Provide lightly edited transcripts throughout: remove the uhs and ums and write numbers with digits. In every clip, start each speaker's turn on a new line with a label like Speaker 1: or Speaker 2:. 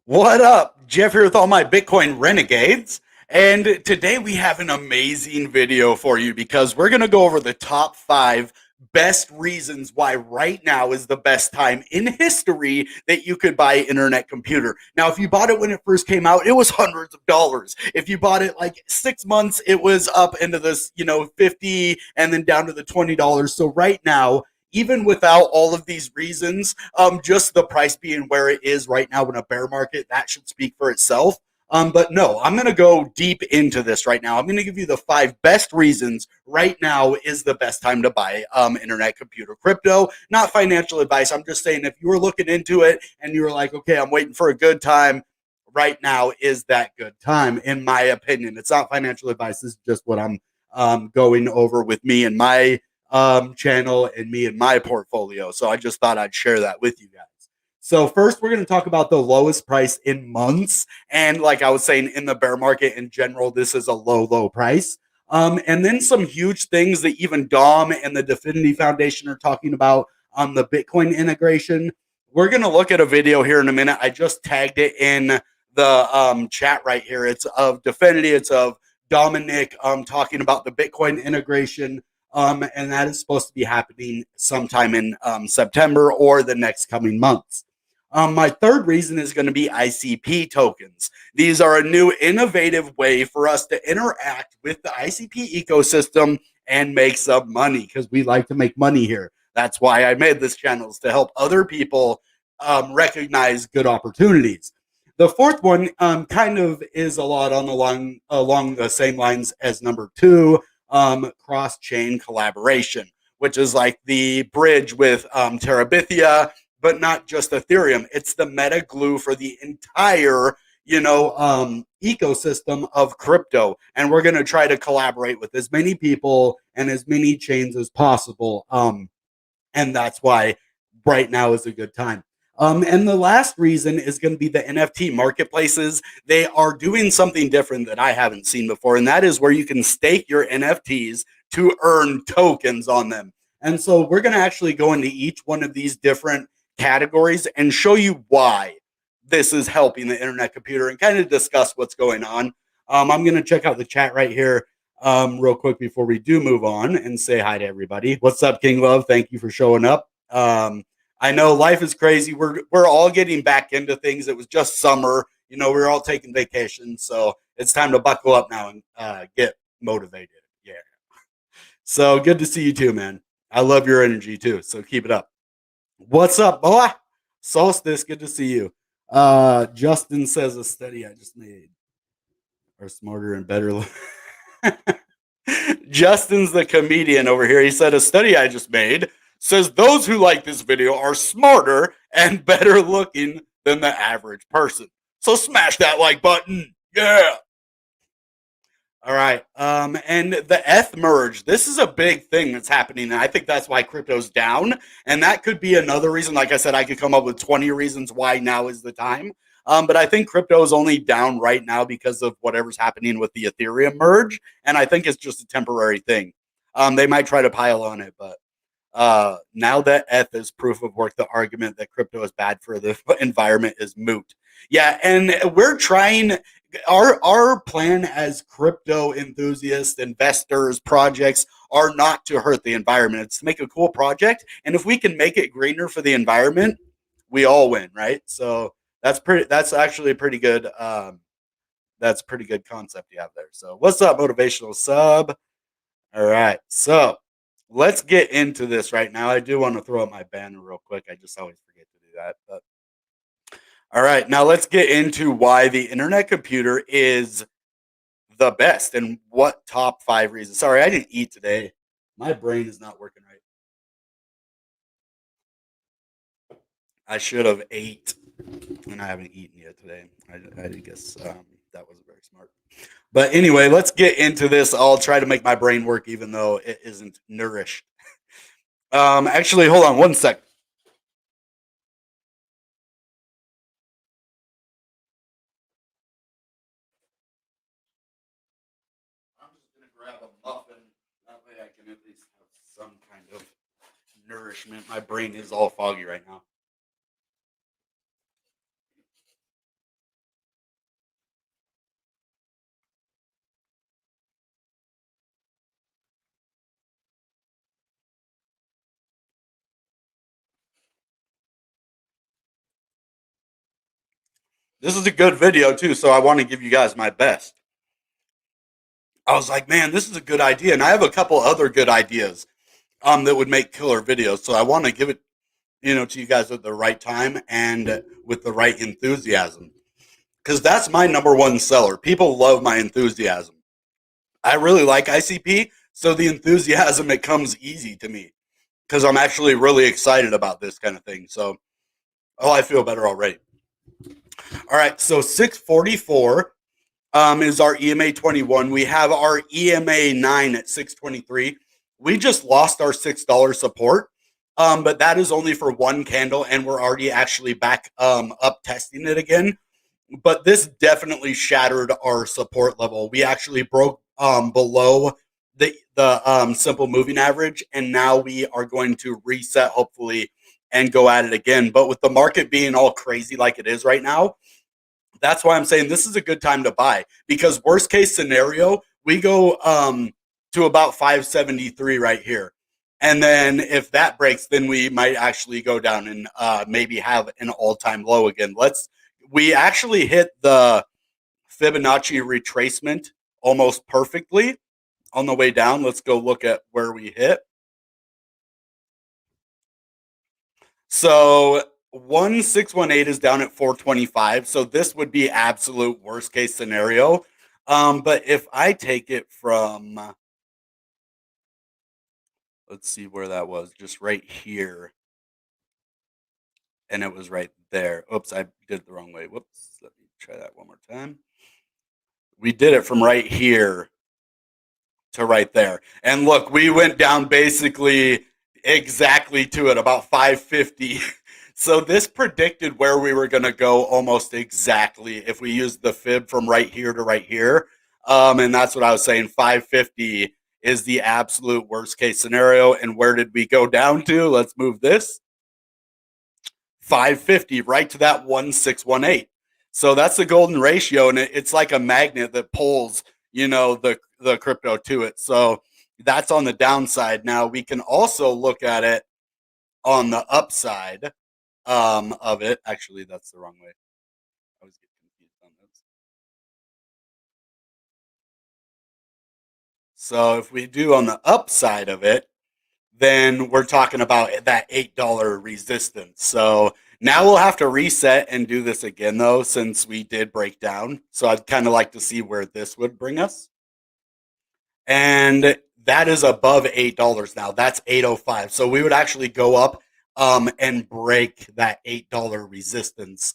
Speaker 1: What up? Jeff here with all my Bitcoin renegades. And today we have an amazing video for you because we're going to go over the top 5 best reasons why right now is the best time in history that you could buy an internet computer. Now, if you bought it when it first came out, it was hundreds of dollars. If you bought it like 6 months, it was up into this, 50 and then down to the $20. So right now, even without all of these reasons, just the price being where it is right now in a bear market, that should speak for itself. But no, I'm going to go deep into this right now. I'm going to give you the 5 best reasons right now is the best time to buy internet computer crypto. Not financial advice. I'm just saying if you were looking into it and you were like, okay, I'm waiting for a good time, right now is that good time, in my opinion. It's not financial advice. This is just what I'm going over with me and my channel and me and my portfolio. So I just thought I'd share that with you guys. So first, we're going to talk about the lowest price in months, and like I was saying, in the bear market in general, this is a low price. And then some huge things that even Dom and the Dfinity Foundation are talking about on the Bitcoin integration. We're going to look at a video here in a minute. I just tagged it in the chat right here. It's of Dfinity. It's of Dominic talking about the Bitcoin integration, and that is supposed to be happening sometime in September or the next coming months. My third reason is going to be ICP tokens. These are a new innovative way for us to interact with the ICP ecosystem and make some money because we like to make money here. That's why I made this channel, is to help other people recognize good opportunities. The fourth one kind of is a lot on along the same lines as number 2, cross-chain collaboration, which is like the bridge with Terabithia, but not just Ethereum. It's the meta glue for the entire, ecosystem of crypto. And we're going to try to collaborate with as many people and as many chains as possible. And that's why right now is a good time. And the last reason is going to be the NFT marketplaces. They are doing something different that I haven't seen before, and that is where you can stake your NFTs to earn tokens on them. And so we're going to actually go into each one of these different categories and show you why this is helping the internet computer and kind of discuss what's going on. I'm going to check out the chat right here real quick before we do move on and say hi to everybody. What's up, King Love? Thank you for showing up. I know life is crazy. We're all getting back into things. It was just summer. We're all taking vacations, so it's time to buckle up now and get motivated. Yeah. So good to see you too, man. I love your energy too. So keep it up. What's up, boy? Solstice, good to see you. Justin says a study I just made are smarter and better. Justin's the comedian over here. He said a study I just made says those who like this video are smarter and better looking than the average person. So smash that like button. Yeah. All right. And the ETH merge. This is a big thing that's happening. And I think that's why crypto's down. And that could be another reason. Like I said, I could come up with 20 reasons why now is the time. But I think crypto is only down right now because of whatever's happening with the Ethereum merge. And I think it's just a temporary thing. They might try to pile on it, but now that ETH is proof of work, the argument that crypto is bad for the environment is moot. Yeah, and we're trying our plan as crypto enthusiasts, investors, projects are not to hurt the environment. It's to make a cool project, and if we can make it greener for the environment, we all win, right? So that's actually a pretty good that's a pretty good concept you have there. So what's up, motivational sub? All right, so let's get into this right now. I do want to throw up my banner real quick. I just always forget to do that. But all right, now let's get into why the internet computer is the best and what top 5 reasons. Sorry, I didn't eat today. My brain is not working right. I should have ate, and I haven't eaten yet today. I guess that wasn't very smart. But anyway, let's get into this. I'll try to make my brain work, even though it isn't nourished. Actually, hold on 1 sec. I'm just gonna grab a muffin. That way I can at least have some kind of nourishment. My brain is all foggy right now. This is a good video too, so I want to give you guys my best. I was like, man, this is a good idea, and I have a couple other good ideas that would make killer videos. So I want to give it, to you guys at the right time and with the right enthusiasm, because that's my number one seller. People love my enthusiasm. I really like ICP, so the enthusiasm, it comes easy to me because I'm actually really excited about this kind of thing. So, oh, I feel better already. All right, so 644 is our EMA 21. We have our EMA 9 at 623. We just lost our $6 support, but that is only for one candle, and we're already actually back up testing it again. But this definitely shattered our support level. We actually broke below the simple moving average, and now we are going to reset hopefully and go at it again. But with the market being all crazy like it is right now, that's why I'm saying this is a good time to buy, because worst case scenario, we go to about 573 right here. And then if that breaks, then we might actually go down and maybe have an all-time low again. We actually hit the Fibonacci retracement almost perfectly on the way down. Let's go look at where we hit. So 1618 is down at 425. So this would be absolute worst case scenario. But if I take it from, let's see where that was, just right here. And it was right there. Oops, I did it the wrong way. Whoops, let me try that one more time. We did it from right here to right there. And look, we went down basically exactly to it, about 550. So this predicted where we were going to go almost exactly if we used the fib from right here to right here. And that's what I was saying. 550 is the absolute worst case scenario. And where did we go down to? Let's move this. 550, right to that 1618. So that's the golden ratio, and it's like a magnet that pulls, the crypto to it. So that's on the downside. Now we can also look at it on the upside of it. Actually, that's the wrong way. I was getting confused on this. So if we do on the upside of it, then we're talking about that $8 resistance. So now we'll have to reset and do this again, though, since we did break down. So I'd kind of like to see where this would bring us. And that is above $8 now. That's 805. So we would actually go up and break that $8 resistance,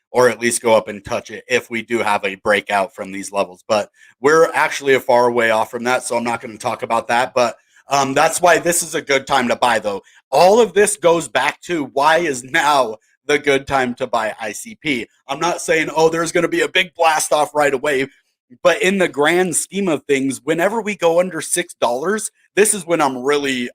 Speaker 1: or at least go up and touch it if we do have a breakout from these levels. But we're actually a far way off from that, so I'm not going to talk about that. But that's why this is a good time to buy, though. All of this goes back to why is now the good time to buy ICP. I'm not saying, oh, there's going to be a big blast off right away. But in the grand scheme of things, whenever we go under $6, this is when I'm really,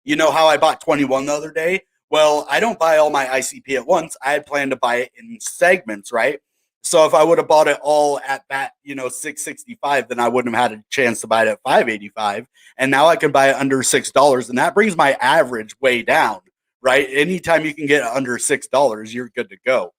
Speaker 1: you know how I bought 21 the other day? Well, I don't buy all my ICP at once. I had planned to buy it in segments, right? So if I would have bought it all at that, 665, then I wouldn't have had a chance to buy it at 585. And now I can buy it under $6, and that brings my average way down, right? Anytime you can get under $6, you're good to go.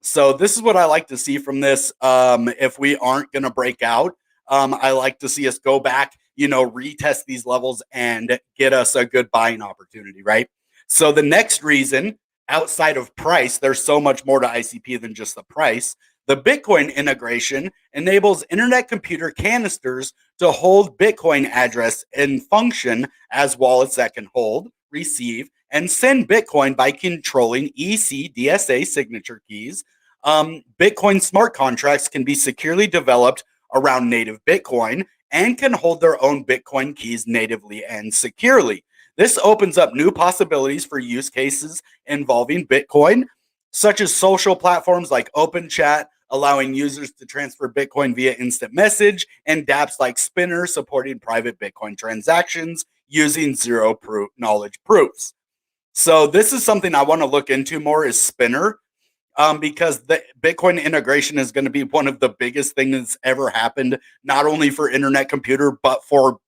Speaker 1: So this is what I like to see from this. If we aren't going to break out, I like to see us go back, retest these levels and get us a good buying opportunity, right? So the next reason, outside of price, there's so much more to ICP than just the price. The Bitcoin integration enables Internet Computer canisters to hold Bitcoin address and function as wallets that can hold, receive, and send Bitcoin by controlling ECDSA signature keys. Bitcoin smart contracts can be securely developed around native Bitcoin and can hold their own Bitcoin keys natively and securely. This opens up new possibilities for use cases involving Bitcoin, such as social platforms like OpenChat, allowing users to transfer Bitcoin via instant message, and dApps like Spinner supporting private Bitcoin transactions using zero proof knowledge proofs. So this is something I want to look into more, is Spinner, because the Bitcoin integration is going to be one of the biggest things that's ever happened, not only for Internet Computer, but for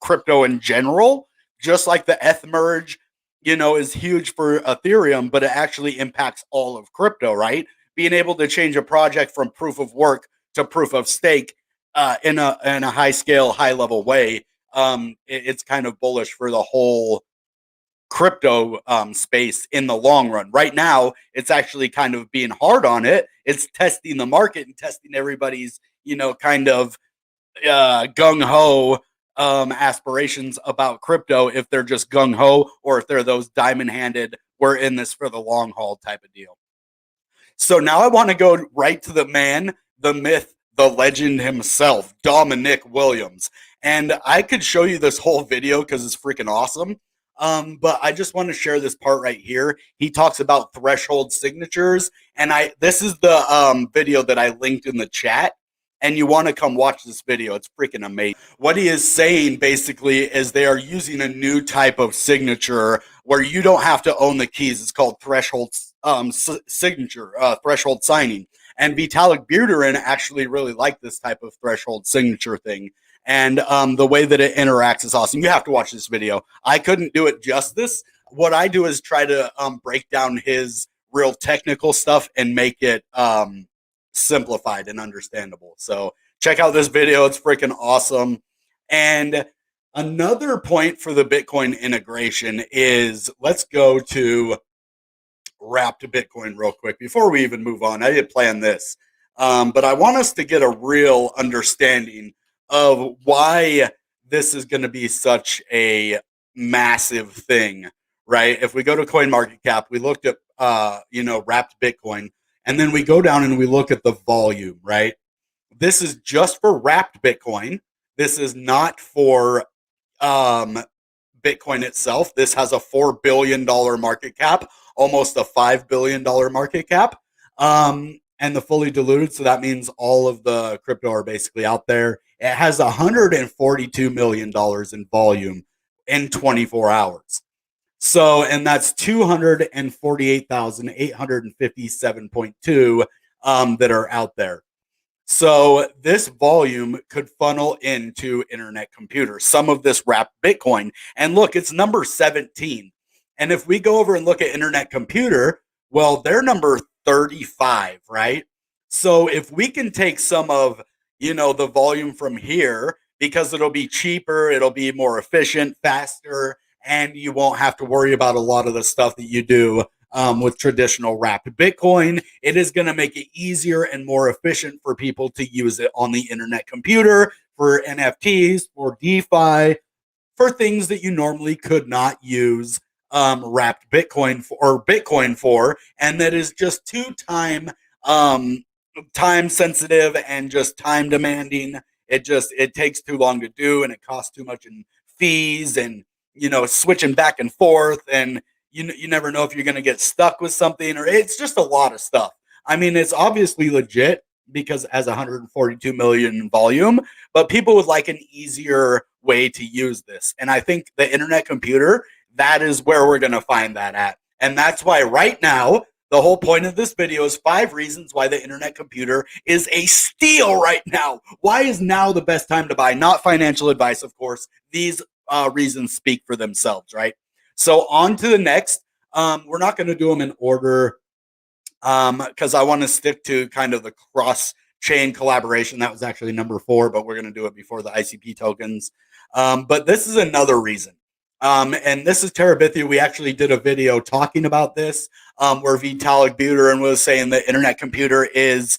Speaker 1: crypto in general. Just like the ETH merge, is huge for Ethereum, but it actually impacts all of crypto, right? being able to change a project from proof of work to proof of stake in a high scale, high level way, it's kind of bullish for the whole crypto space in the long run. Right now, it's actually kind of being hard on it. It's testing the market and testing everybody's, kind of gung ho aspirations about crypto. If they're just gung ho, or if they're those diamond handed, we're in this for the long haul type of deal. So now I want to go right to the man, the myth, the legend himself, Dominic Williams. And I could show you this whole video because it's freaking awesome. But I just want to share this part right here. He talks about threshold signatures, and this is the video that I linked in the chat. And you want to come watch this video. It's freaking amazing. What he is saying basically is they are using a new type of signature where you don't have to own the keys. It's called threshold signature, threshold signing. And Vitalik Buterin actually really liked this type of threshold signature thing. And the way that it interacts is awesome. You have to watch this video. I couldn't do it justice. What I do is try to break down his real technical stuff and make it simplified and understandable. So check out this video. It's freaking awesome. And another point for the Bitcoin integration is, let's go to Wrapped Bitcoin real quick before we even move on. I didn't plan this, but I want us to get a real understanding of why this is going to be such a massive thing, right? If we go to CoinMarketCap, we looked at Wrapped Bitcoin, and then we go down and we look at the volume, right? This is just for Wrapped Bitcoin. This is not for Bitcoin itself. This has a $4 billion market cap, almost a $5 billion market cap, and the fully diluted. So that means all of the crypto are basically out there. It has $142 million in volume in 24 hours. So, and that's 248,857.2 that are out there. So this volume could funnel into Internet Computer, some of this Wrapped Bitcoin. And look, it's number 17. And if we go over and look at Internet Computer, well, they're number 35, right? So if we can take some of, the volume from here, because it'll be cheaper, it'll be more efficient, faster, and you won't have to worry about a lot of the stuff that you do with traditional Wrapped Bitcoin. It is going to make it easier and more efficient for people to use it on the Internet Computer, for NFTs, for DeFi, for things that you normally could not use Wrapped Bitcoin or Bitcoin for, and that is just too time sensitive and just time demanding. It takes too long to do, and it costs too much in fees and switching back and forth, and you never know if you're going to get stuck with something, or it's just a lot of stuff. I mean, it's obviously legit because it has 142 million in volume, but people would like an easier way to use this. And I think the Internet Computer, that is where we're going to find that at. And that's why right now, the whole point of this video is 5 reasons why the Internet Computer is a steal right now. Why is now the best time to buy? Not financial advice, of course. These reasons speak for themselves, right? So on to the next. We're not going to do them in order because I want to stick to kind of the cross-chain collaboration. That was actually number 4, but we're going to do it before the ICP tokens. But this is another reason. And this is Terabithia. We actually did a video talking about this where Vitalik Buterin was saying the Internet Computer is,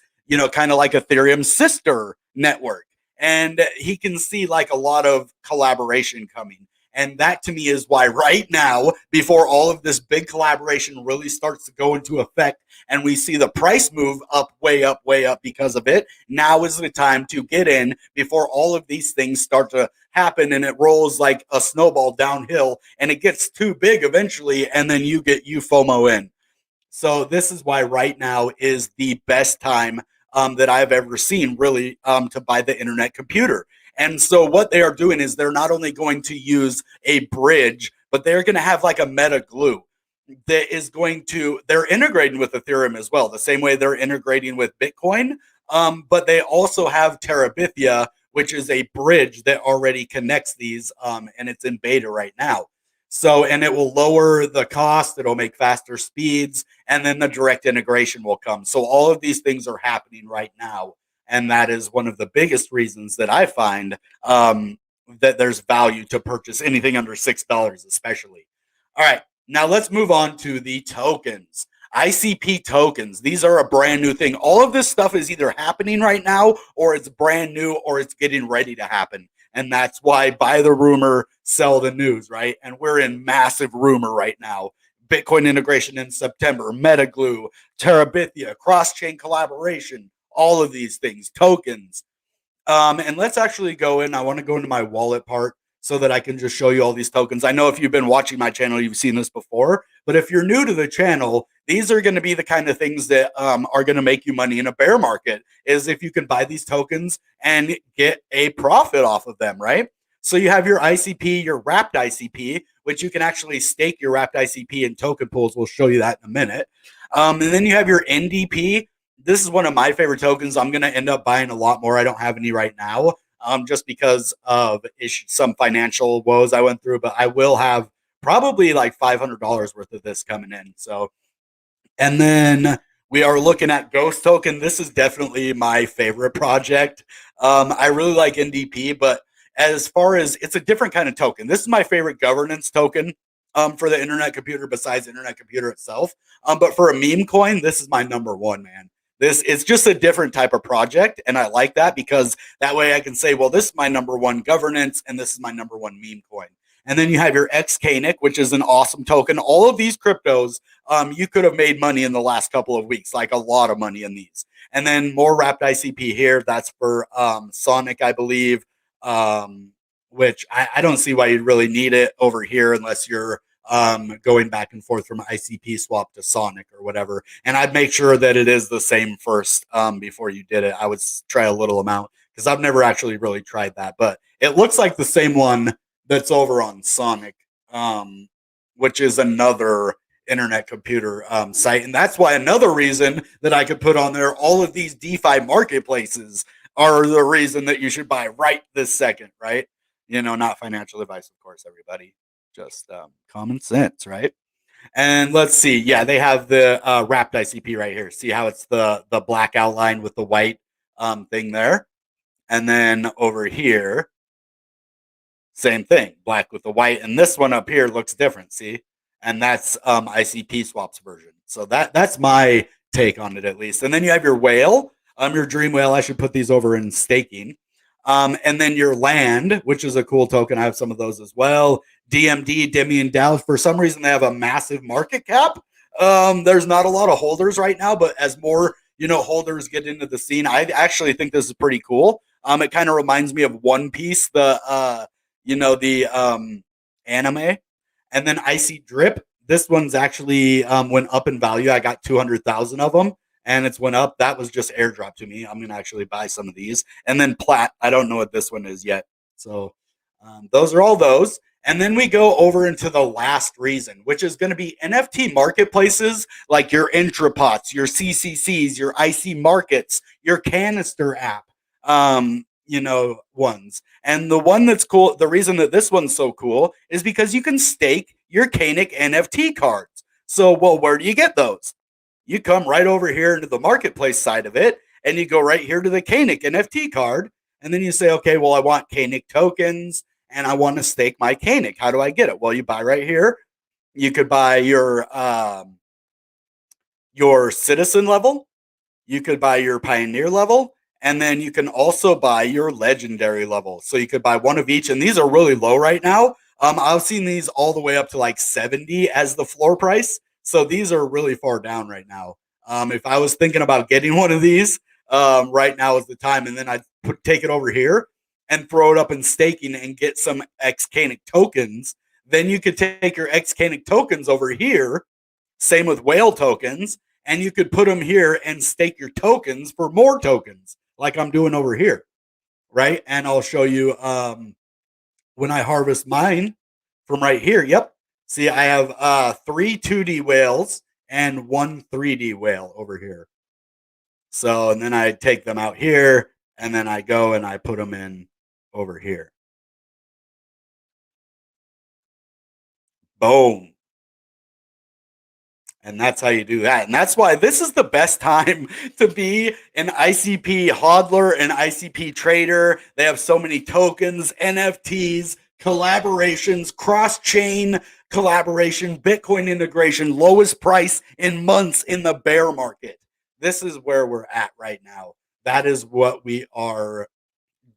Speaker 1: kind of like Ethereum's sister network. And he can see like a lot of collaboration coming. And that to me is why right now, before all of this big collaboration really starts to go into effect and we see the price move up, way up because of it, now is the time to get in before all of these things start to happen and it rolls like a snowball downhill and it gets too big eventually, and then you FOMO in. So this is why right now is the best time that I've ever seen really to buy the Internet Computer. And so what they are doing is they're not only going to use a bridge, but they're going to have like a meta glue that is they're integrating with Ethereum as well, the same way they're integrating with Bitcoin. But they also have Terabithia, which is a bridge that already connects these, and it's in beta right now. So, and it will lower the cost, it'll make faster speeds, and then the direct integration will come. So, all of these things are happening right now. And that is one of the biggest reasons that I find that there's value to purchase anything under $6, especially. All right, now let's move on to the tokens. ICP tokens. These are a brand new thing. All of this stuff is either happening right now or it's brand new or it's getting ready to happen. And that's why buy the rumor, sell the news, right? And we're in massive rumor right now. Bitcoin integration in September, MetaGlue, Terabithia, cross-chain collaboration, all of these things, tokens. And let's actually go in. I want to go into my wallet part so that I can just show you all these tokens. I know if you've been watching my channel, you've seen this before, but if you're new to the channel, these are going to be the kind of things that are going to make you money in a bear market, is if you can buy these tokens and get a profit off of them, right? So you have your ICP, your wrapped ICP, which you can actually stake your wrapped ICP in token pools. We'll show you that in a minute. And then you have your NDP. This is one of my favorite tokens. I'm going to end up buying a lot more. I don't have any right now, just because of some financial woes I went through, but I will have probably like $500 worth of this coming in. So, and then we are looking at Ghost Token. This is definitely my favorite project. I really like NDP, but as far as, it's a different kind of token. This is my favorite governance token for the Internet Computer, besides Internet Computer itself. But for a meme coin, this is my number one, man. This is just a different type of project, and I like that because that way I can say, well, this is my number one governance, and this is my number one meme coin. And then you have your XKNIC, which is an awesome token. All of these cryptos, you could have made money in the last couple of weeks, like a lot of money in these. And then more wrapped ICP here. That's for Sonic, I believe, which I don't see why you'd really need it over here unless you're going back and forth from ICP swap to Sonic or whatever. And I'd make sure that it is the same first before you did it. I would try a little amount because I've never actually really tried that. But it looks like the same one that's over on Sonic, which is another Internet Computer site. And that's why another reason that I could put on there, all of these DeFi marketplaces are the reason that you should buy right this second, right? You know, not financial advice, of course, everybody. Just common sense, right? And let's see. Yeah, they have the wrapped ICP right here. See how it's the black outline with the white thing there? And then over here, same thing, black with the white. And this one up here looks different, see? And that's ICP swaps version. So that's my take on it, at least. And then you have your whale, your dream whale. I should put these over in staking. And then your land, which is a cool token. I have some of those as well. DMD, Demi and Dow. For some reason, they have a massive market cap. There's not a lot of holders right now, but as more holders get into the scene, I actually think this is pretty cool. It kind of reminds me of One Piece, the anime. And then Icy Drip. This one's actually went up in value. I got 200,000 of them, and it's went up. That was just airdrop to me. I'm gonna actually buy some of these. And then Plat. I don't know what this one is yet. So those are all those. And then we go over into the last reason, which is going to be NFT marketplaces like your Intrapots, your CCCs, your IC Markets, your Canister app, ones. And the one that's cool, the reason that this one's so cool is because you can stake your Kanic NFT cards. So, well, where do you get those? You come right over here into the marketplace side of it, and you go right here to the Kanic NFT card, and then you say, okay, well, I want Kanic tokens, and I want to stake my Kanic. How do I get it? Well, you buy right here. You could buy your citizen level. You could buy your pioneer level, and then you can also buy your legendary level. So you could buy one of each, and these are really low right now. I've seen these all the way up to like 70 as the floor price. So these are really far down right now. If I was thinking about getting one of these, right now is the time. And then I'd take it over here and throw it up in staking and get some Xcanic tokens. Then you could take your Xcanic tokens over here. Same with whale tokens. And you could put them here and stake your tokens for more tokens, like I'm doing over here, right? And I'll show you when I harvest mine from right here. Yep. See, I have 3 2D whales and 1 3D whale over here. So, and then I take them out here, and then I go and I put them in over here. Boom. And that's how you do that. And that's why this is the best time to be an ICP hodler, an ICP trader. They have so many tokens, NFTs, collaborations, cross-chain collaboration, Bitcoin integration, lowest price in months in the bear market. This is where we're at right now. That is what we are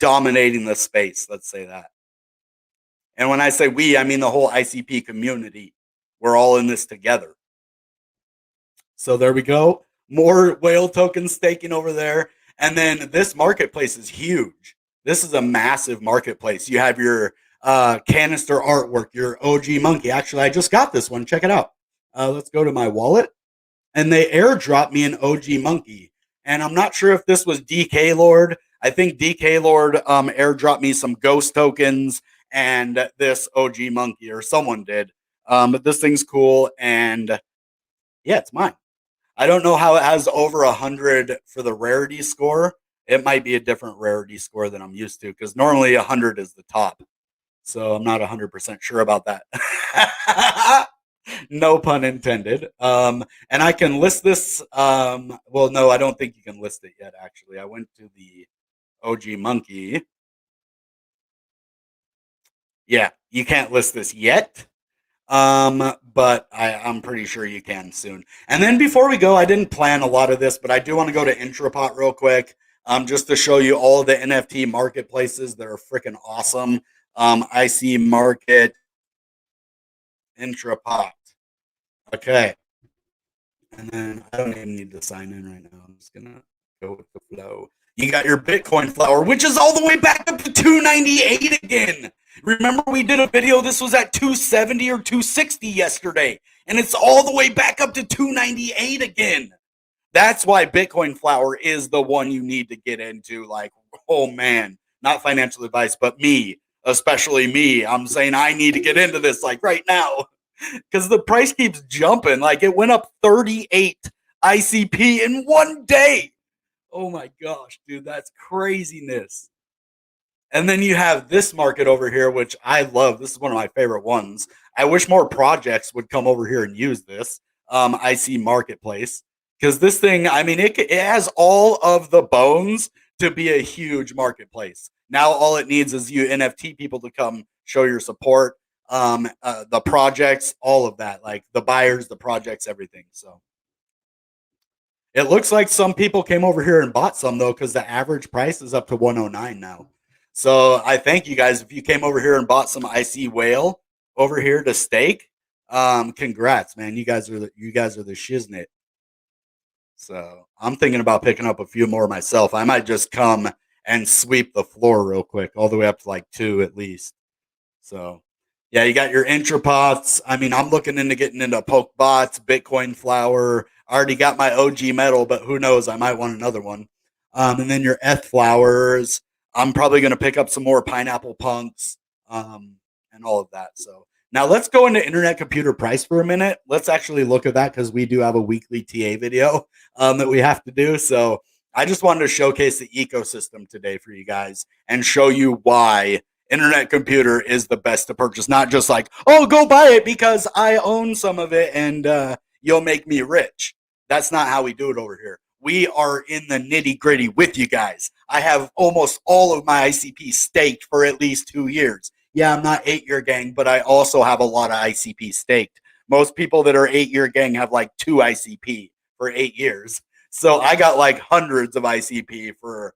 Speaker 1: dominating the space. Let's say that. And when I say we, I mean the whole ICP community. We're all in this together. So there we go. More whale tokens staking over there. And then this marketplace is huge. This is a massive marketplace. You have your canister artwork, your OG monkey. Actually, I just got this one. Check it out. Let's go to my wallet. And they airdropped me an OG monkey. And I'm not sure if this was DK Lord. I think DK Lord airdropped me some ghost tokens and this OG monkey, or someone did. But this thing's cool. And yeah, it's mine. I don't know how it has over 100 for the rarity score. It might be a different rarity score than I'm used to, because normally 100 is the top. So I'm not 100% sure about that. No pun intended. And I can list this. Well, no, I don't think you can list it yet, actually. I went to the OG monkey. Yeah, you can't list this yet. But I'm pretty sure you can soon. And then before we go, I didn't plan a lot of this, but I do want to go to Intrapot real quick, just to show you all the NFT marketplaces that are freaking awesome. I see market Intrapot. Okay. And then I don't even need to sign in right now. I'm just gonna go with the flow. You got your Bitcoin flower, which is all the way back up to 298 again. Remember, we did a video. This was at 270 or 260 yesterday, and it's all the way back up to 298 again. That's why Bitcoin flower is the one you need to get into. Like, oh man, not financial advice, but me, especially me. I'm saying I need to get into this like right now, because the price keeps jumping. Like, it went up 38 ICP in one day. Oh my gosh, dude, that's craziness. And then you have this market over here, which I love. This is one of my favorite ones. I wish more projects would come over here and use this IC marketplace, because this thing, I mean, it has all of the bones to be a huge marketplace. Now all it needs is you NFT people to come show your support, the projects, all of that, like the buyers, the projects, everything. So it looks like some people came over here and bought some, though, because the average price is up to 109 now. So I thank you guys if you came over here and bought some IC whale over here to stake. Congrats, man. You guys are the shiznit. So I'm thinking about picking up a few more myself. I might just come and sweep the floor real quick, all the way up to like 2 at least. So yeah, you got your Intrapots. I mean, I'm looking into getting into poke bots, Bitcoin flower. I already got my OG metal, but who knows? I might want another one. And then your ETH flowers. I'm probably going to pick up some more pineapple punks, and all of that. So now let's go into Internet Computer Price for a minute. Let's actually look at that, because we do have a weekly TA video that we have to do. So I just wanted to showcase the ecosystem today for you guys and show you why Internet Computer is the best to purchase. Not just like, oh, go buy it because I own some of it and you'll make me rich. That's not how we do it over here. We are in the nitty gritty with you guys. I have almost all of my ICP staked for at least 2 years. Yeah, I'm not 8-year gang, but I also have a lot of ICP staked. Most people that are 8-year gang have like 2 ICP for 8 years. So I got like hundreds of ICP for,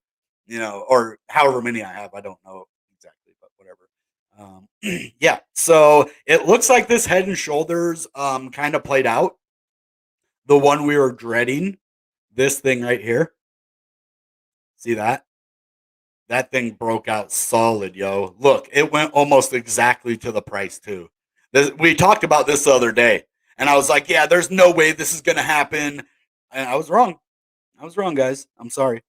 Speaker 1: or however many I have. I don't know exactly, but whatever. Yeah, so it looks like this Head and Shoulders kind of played out. The one we were dreading. This thing right here. See that? That thing broke out solid, yo. Look, it went almost exactly to the price, too. We talked about this the other day, and I was like, yeah, there's no way this is going to happen. And I was wrong. I was wrong, guys. I'm sorry.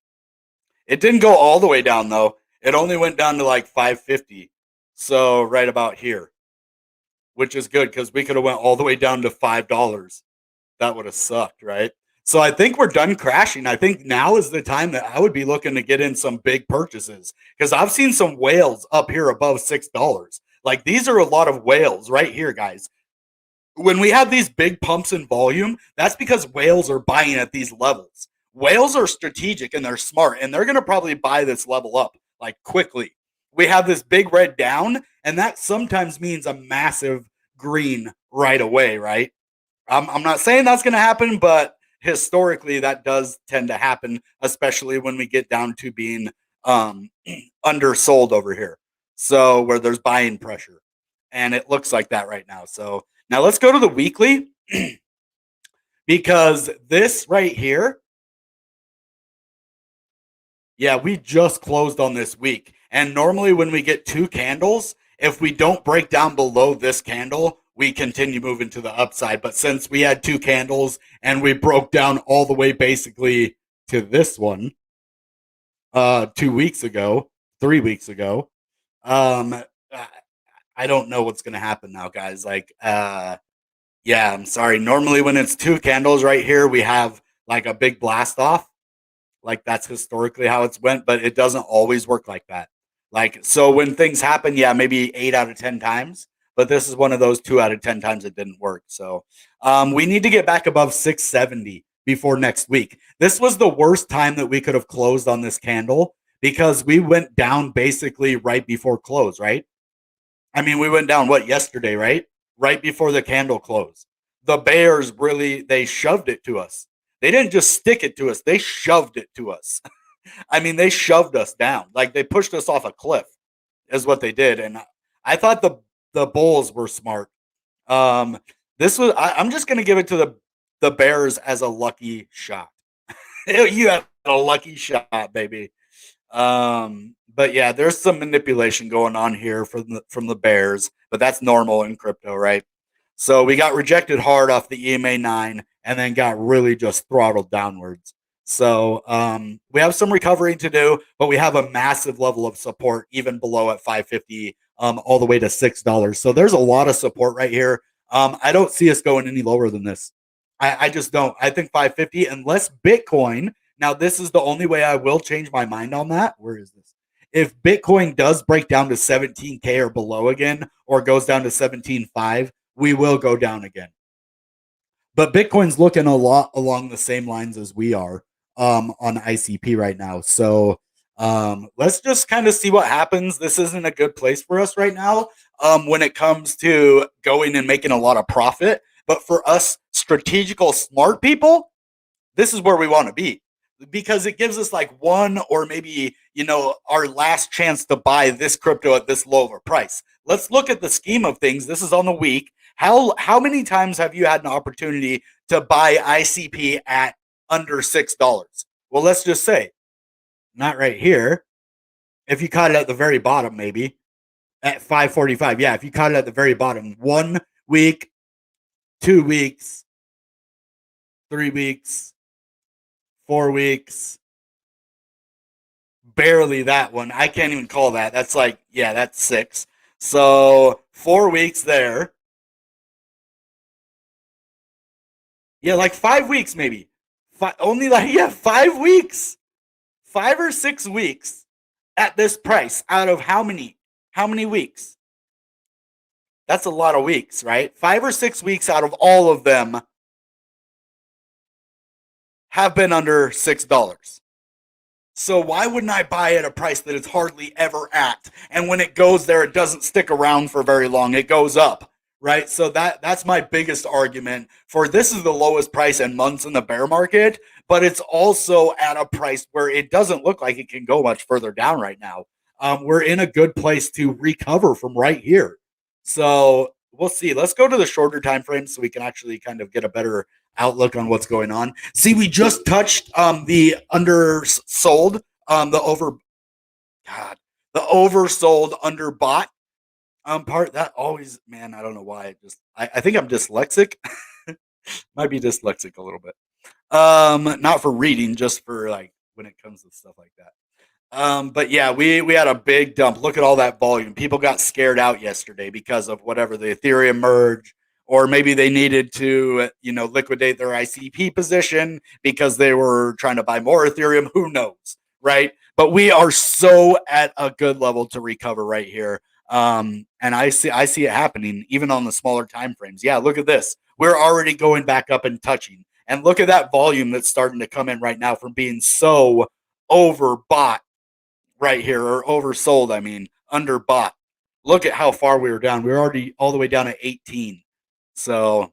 Speaker 1: It didn't go all the way down, though. It only went down to like 550. So right about here, which is good, because we could have went all the way down to $5. That would have sucked, right? So I think we're done crashing. I think now is the time that I would be looking to get in some big purchases, because I've seen some whales up here above $6. Like, these are a lot of whales right here, guys. when we have these big pumps in volume, that's because whales are buying at these levels. Whales are strategic and they're smart, and they're going to probably buy this level up like quickly. We have this big red down, and that sometimes means a massive green right away, right? I'm not saying that's going to happen, but historically that does tend to happen, especially when we get down to being um, undersold over here. So where there's buying pressure, and it looks like that right now. So now let's go to the weekly because this right here, yeah, we just closed on this week. And normally when we get two candles, if we don't break down below this candle, we continue moving to the upside. But since we had two candles and we broke down all the way basically to this one 2 weeks ago, 3 weeks ago, um I don't know what's gonna happen now, guys. Like yeah, I'm sorry. Normally when it's two candles right here, we have like a big blast off. Like that's historically how it's went, but it doesn't always work like that. Like so when things happen, yeah, maybe 8 out of 10 times, but this is one of those 2 out of 10 times it didn't work. So we need to get back above 670 before next week. This was the worst time that we could have closed on this candle because we went down basically right before close, right? I mean, we went down what yesterday, right? Right before the candle closed. The bears really they shoved it to us. They didn't just stick it to us, they shoved it to us. I mean, they shoved us down. Like they pushed us off a cliff is what they did. And I thought the bulls were smart. Um this was I'm just gonna give it to the bears as a lucky shot. You had a lucky shot, baby. But yeah, there's some manipulation going on here from the bears, but that's normal in crypto, right? So we got rejected hard off the EMA 9 and then got really just throttled downwards. So we have some recovery to do, but we have a massive level of support even below at 550 all the way to $6. So there's a lot of support right here. I don't see us going any lower than this. I just don't. I think 550 unless Bitcoin. Now this is the only way I will change my mind on that. Where is this? If Bitcoin does break down to 17K or below again, or goes down to 17.5, we will go down again. But Bitcoin's looking a lot along the same lines as we are on ICP right now. So let's just kind of see what happens. This isn't a good place for us right now when it comes to going and making a lot of profit. But for us strategical smart people, this is where we want to be because it gives us like one or maybe our last chance to buy this crypto at this low of a price. Let's look at the scheme of things. This is on the week. How many times have you had an opportunity to buy ICP at under $6? Well, let's just say not right here. If you caught it at the very bottom, maybe at 545. Yeah, if you caught it at the very bottom, 1 week, 2 weeks, 3 weeks, 4 weeks, barely that one. I can't even call that. That's like, yeah, that's 6. So 4 weeks there. Yeah, like 5 weeks maybe. Only like, yeah, 5 weeks. 5 or 6 weeks at this price out of how many? How many weeks? That's a lot of weeks, right? 5 or 6 weeks out of all of them have been under $6. So why wouldn't I buy at a price that it's hardly ever at? And when it goes there, it doesn't stick around for very long. It goes up, right? So that's my biggest argument for this is the lowest price in months in the bear market, but it's also at a price where it doesn't look like it can go much further down right now. We're in a good place to recover from right here. So we'll see. Let's go to the shorter time frame so we can actually kind of get a better outlook on what's going on. See, we just touched the undersold, the oversold underbought part. That always, man, I don't know why. I think I'm dyslexic. Might be dyslexic a little bit. Not for reading, just for like when it comes to stuff like that. But yeah, we had a big dump. Look at all that volume. People got scared out yesterday because of whatever the Ethereum merge, or maybe they needed to, liquidate their ICP position because they were trying to buy more Ethereum. Who knows, right? But we are so at a good level to recover right here. And I see it happening even on the smaller time frames. Yeah, look at this. We're already going back up and touching. And look at that volume that's starting to come in right now from being so overbought right here, or oversold, I mean, underbought. Look at how far we were down. We were already all the way down at 18. So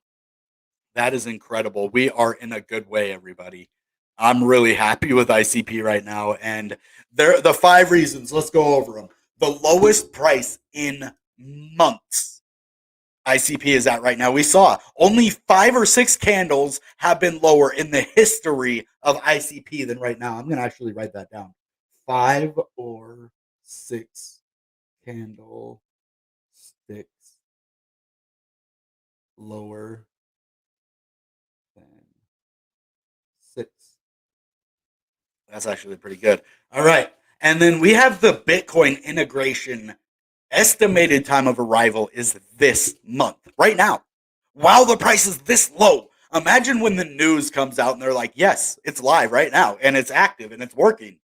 Speaker 1: that is incredible. We are in a good way, everybody. I'm really happy with ICP right now. And there, the 5 reasons, let's go over them. The lowest price in months ICP is at right now. We saw only 5 or 6 candles have been lower in the history of ICP than right now. I'm going to actually write that down. 5 or 6 candle sticks lower than 6. That's actually pretty good. All right. And then we have the Bitcoin integration. Estimated time of arrival is this month, right now. While the price is this low, imagine when the news comes out and they're like, yes, it's live right now and it's active and it's working.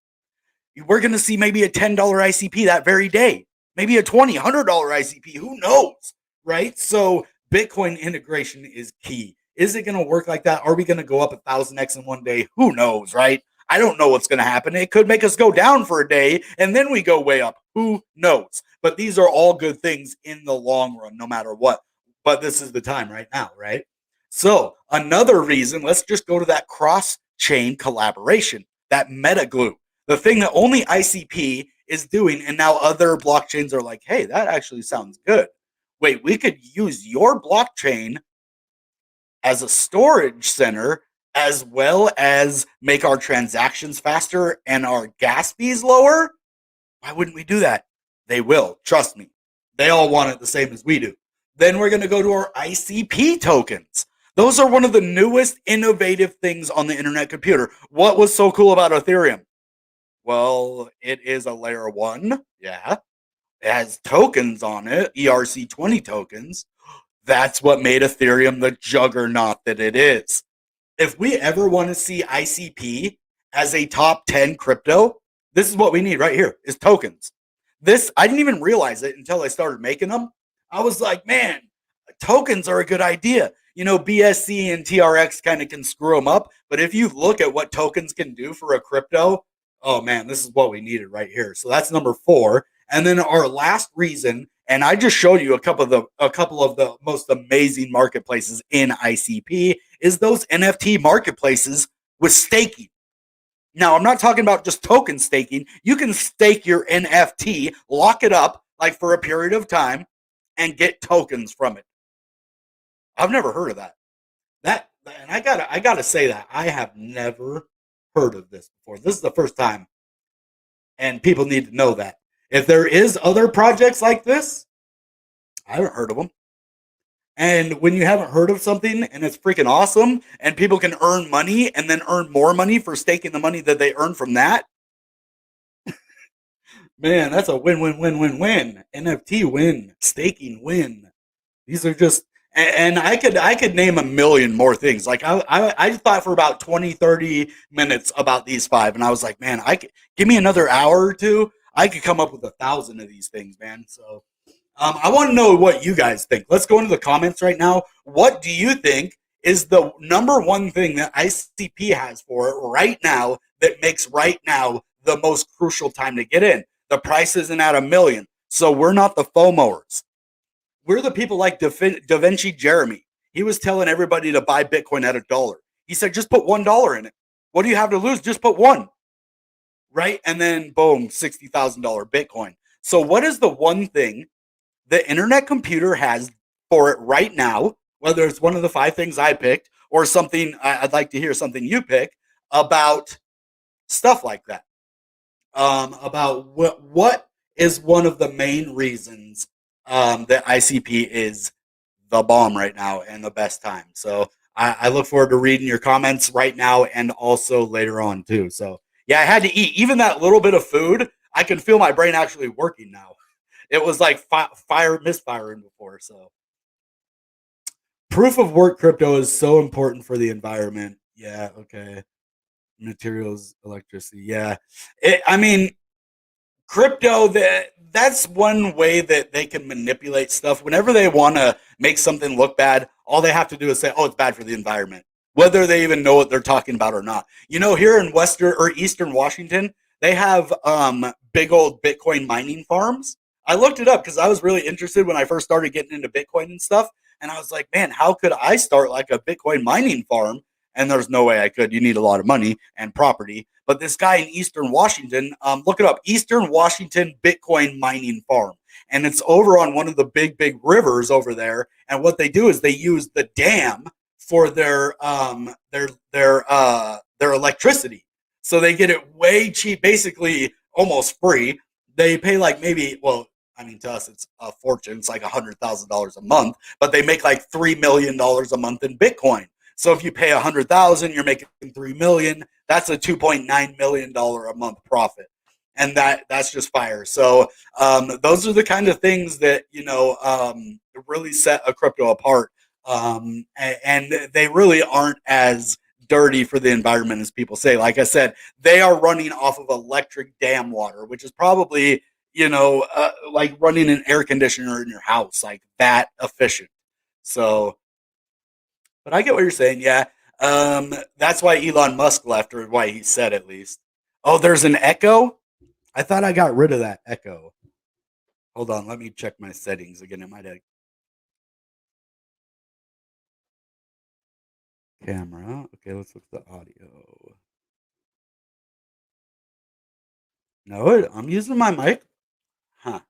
Speaker 1: We're going to see maybe a $10 ICP that very day, maybe a $20, $100 ICP. Who knows? Right? So Bitcoin integration is key. Is it going to work like that? Are we going to go up 1,000x in one day? Who knows? Right? I don't know what's going to happen. It could make us go down for a day and then we go way up. Who knows? But these are all good things in the long run, no matter what. But this is the time right now, right? So another reason, let's just go to that cross-chain collaboration, that meta glue, the thing that only ICP is doing, and now other blockchains are like, hey, that actually sounds good. Wait, we could use your blockchain as a storage center as well as make our transactions faster and our gas fees lower. Why wouldn't we do that? They will. Trust me. They all want it the same as we do. Then we're going to go to our ICP tokens. Those are one of the newest innovative things on the internet computer. What was so cool about Ethereum? Well, it is a layer 1. Yeah. It has tokens on it, ERC20 tokens. That's what made Ethereum the juggernaut that it is. If we ever want to see ICP as a top 10 crypto, this is what we need right here, is tokens. This, I didn't even realize it until I started making them. I was like, man, tokens are a good idea. You know, BSC and TRX kind of can screw them up. But if you look at what tokens can do for a crypto, oh man, this is what we needed right here. So that's number 4. And then our last reason, and I just showed you a couple of the most amazing marketplaces in ICP, is those NFT marketplaces with staking. Now, I'm not talking about just token staking. You can stake your NFT, lock it up like for a period of time, and get tokens from it. I've never heard of that. And I gotta say that I have never heard of this before. This is the first time, and people need to know that. If there is other projects like this, I haven't heard of them. And when you haven't heard of something and it's freaking awesome, and people can earn money and then earn more money for staking the money that they earn from that, man, that's a win, win, win, win, win. NFT win, staking win. These are just, and I could name a million more things. Like I thought for about 20, 30 minutes about these 5, and I was like, man, I could give me another hour or two. I could come up with 1,000 of these things, man. So I want to know what you guys think. Let's go into the comments right now. What do you think is the number one thing that ICP has for it right now that makes right now the most crucial time to get in? The price isn't at a million, so we're not the FOMOers. We're the people like Davinci Jeremy. He was telling everybody to buy Bitcoin at $1. He said, just put $1 in it. What do you have to lose? Just put 1. Right? And then boom, $60,000 Bitcoin. So what is the one thing the Internet Computer has for it right now, whether it's one of the 5 things I picked or something I'd like to hear something you pick about stuff like that? About what is one of the main reasons that ICP is the bomb right now and the best time. So I look forward to reading your comments right now and also later on too. So yeah, I had to eat. Even that little bit of food, I can feel my brain actually working now. It was like misfiring before. So proof of work crypto is so important for the environment. Yeah, okay. Materials, electricity. Yeah. I mean, crypto, that's one way that they can manipulate stuff. Whenever they want to make something look bad, all they have to do is say, oh, it's bad for the environment, whether they even know what they're talking about or not. Here in Western or Eastern Washington, they have big old Bitcoin mining farms. I looked it up because I was really interested when I first started getting into Bitcoin and stuff. And I was like, man, how could I start like a Bitcoin mining farm? And there's no way I could. You need a lot of money and property. But this guy in Eastern Washington, look it up, Eastern Washington Bitcoin mining farm. And it's over on one of the big rivers over there. And what they do is they use the dam for their electricity. So they get it way cheap, basically almost free. They pay like maybe, well, I mean, to us, it's a fortune. It's like $100,000 a month, but they make like $3 million a month in Bitcoin. So if you pay $100,000, you're making $3 million. That's a $2.9 million a month profit, and that's just fire. So those are the kind of things that really set a crypto apart, and they really aren't as dirty for the environment as people say. Like I said, they are running off of electric dam water, which is probably like running an air conditioner in your house, like that efficient. So, but I get what you're saying. Yeah. That's why Elon Musk left, or why he said at least. Oh, there's an echo? I thought I got rid of that echo. Hold on, let me check my settings again. It might have camera. Okay, let's look at the audio. No, I'm using my mic. Huh.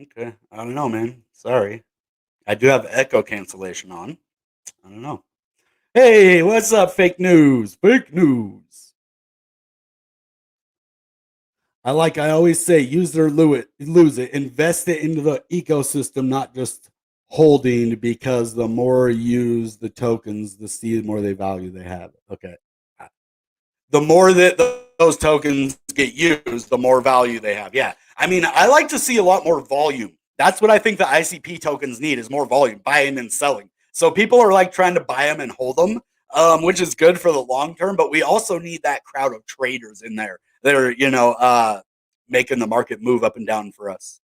Speaker 1: Okay. I don't know, man. Sorry. I do have echo cancellation on. I don't know. Hey, what's up, fake news? Fake news. I always say, use it or lose it. Invest it into the ecosystem, not just holding, because the more you use the tokens, the more they value they have. Okay. The more that those tokens get used, the more value they have. Yeah. I mean, I like to see a lot more volume. That's what I think the ICP tokens need, is more volume, buying and selling. So people are like trying to buy them and hold them, which is good for the long term. But we also need that crowd of traders in there that are, making the market move up and down for us.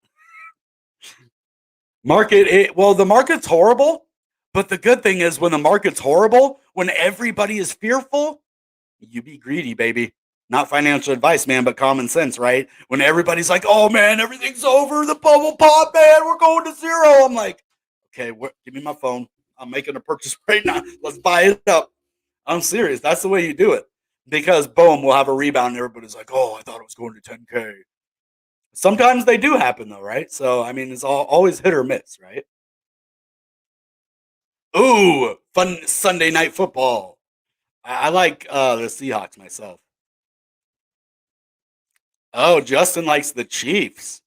Speaker 1: The market's horrible. But the good thing is, when the market's horrible, when everybody is fearful, you be greedy, baby. Not financial advice, man, but common sense, right? When everybody's like, oh man, everything's over, the bubble pop, man, we're going to zero. I'm like, okay, give me my phone. I'm making a purchase right now. Let's buy it up. I'm serious. That's the way you do it. Because boom, we'll have a rebound and everybody's like, oh, I thought it was going to 10K. Sometimes they do happen though, right? So I mean, it's always hit or miss, right? Ooh, fun Sunday night football. I like the Seahawks myself. Oh, Justin likes the Chiefs.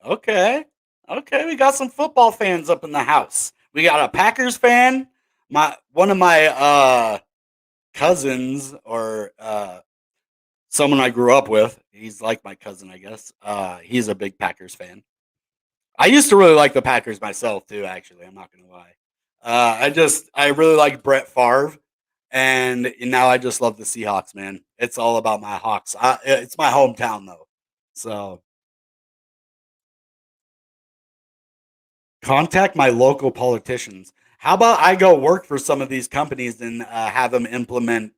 Speaker 1: Okay. Okay, we got some football fans up in the house. We got a Packers fan. One of my cousins, or someone I grew up with, he's like my cousin, I guess. He's a big Packers fan. I used to really like the Packers myself too, actually. I'm not gonna lie. I really like Brett Favre, and now I just love the Seahawks, man. It's all about my Hawks. It's my hometown though. So contact my local politicians. How about I go work for some of these companies and have them implement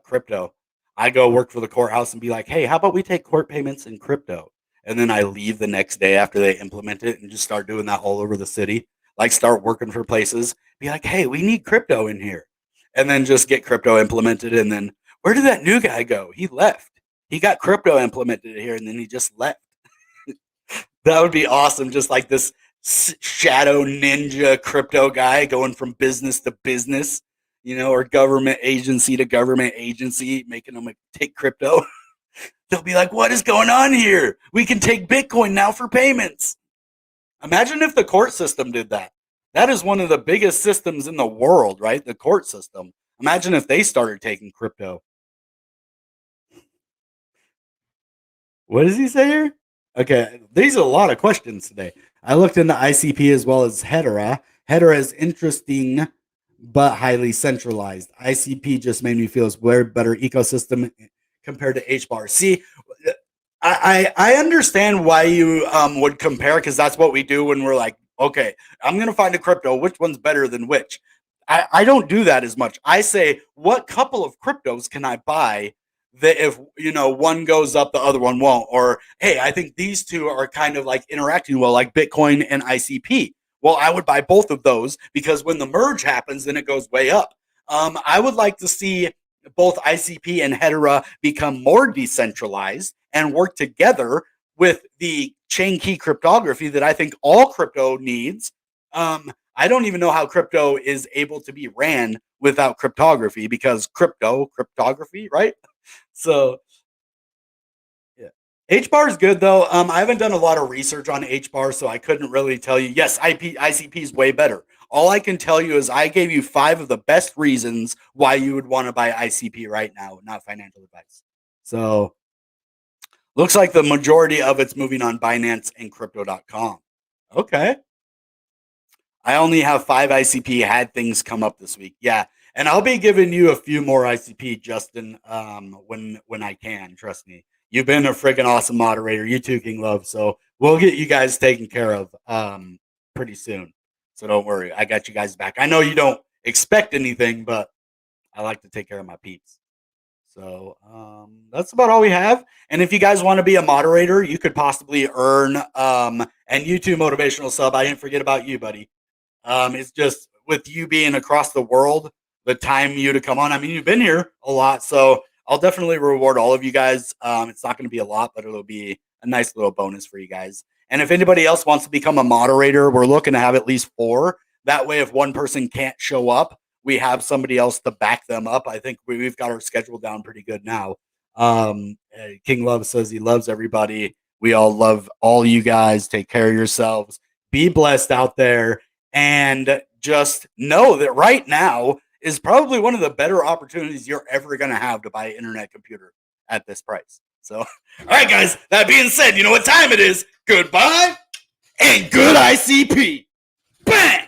Speaker 1: crypto? I go work for the courthouse and be like, hey, how about we take court payments in crypto? And then I leave the next day after they implement it and just start doing that all over the city. Like, start working for places, be like, hey, we need crypto in here. And then just get crypto implemented. And then, where did that new guy go? He left. He got crypto implemented here and then he just left. That would be awesome. Just like this shadow ninja crypto guy going from business to business, or government agency to government agency, making them take crypto. They'll be like, what is going on here? We can take Bitcoin now for payments. Imagine if the court system did that. That is one of the biggest systems in the world, right? The court system. Imagine if they started taking crypto. What does he say here? Okay, these are a lot of questions today. I looked into ICP as well as Hedera. Hedera is interesting but highly centralized. ICP just made me feel it's way better ecosystem compared to HBAR. See, I understand why you would compare, because that's what we do when we're like, okay, I'm gonna find a crypto. Which one's better than which? I don't do that as much. I say, what couple of cryptos can I buy that if one goes up, the other one won't? Or hey, I think these two are kind of like interacting well, like Bitcoin and ICP. Well, I would buy both of those because when the merge happens, then it goes way up. I would like to see both ICP and Hedera become more decentralized and work together with the chain key cryptography that I think all crypto needs. I don't even know how crypto is able to be ran without cryptography, because cryptography, right? So yeah. HBAR is good though. I haven't done a lot of research on HBAR, so I couldn't really tell you. Yes, ICP is way better. All I can tell you is I gave you 5 of the best reasons why you would want to buy ICP right now, not financial advice. So looks like the majority of it's moving on Binance and crypto.com. Okay. I only have 5 ICP, had things come up this week. Yeah. And I'll be giving you a few more ICP, Justin, when I can. Trust me. You've been a freaking awesome moderator. You too, King Love. So we'll get you guys taken care of pretty soon. So don't worry. I got you guys back. I know you don't expect anything, but I like to take care of my peeps. So that's about all we have. And if you guys want to be a moderator, you could possibly earn and you too, motivational sub. I didn't forget about you, buddy. It's just with you being across the world, the time you to come on. I mean, you've been here a lot, so I'll definitely reward all of you guys. It's not going to be a lot, but it'll be a nice little bonus for you guys. And if anybody else wants to become a moderator, we're looking to have at least 4. That way, if one person can't show up, we have somebody else to back them up. I think we've got our schedule down pretty good now. King Love says he loves everybody. We all love all you guys. Take care of yourselves. Be blessed out there. And just know that right now is probably one of the better opportunities you're ever going to have to buy an internet computer at this price. So, all right, guys, that being said, you know what time it is. Goodbye and good ICP. Bang!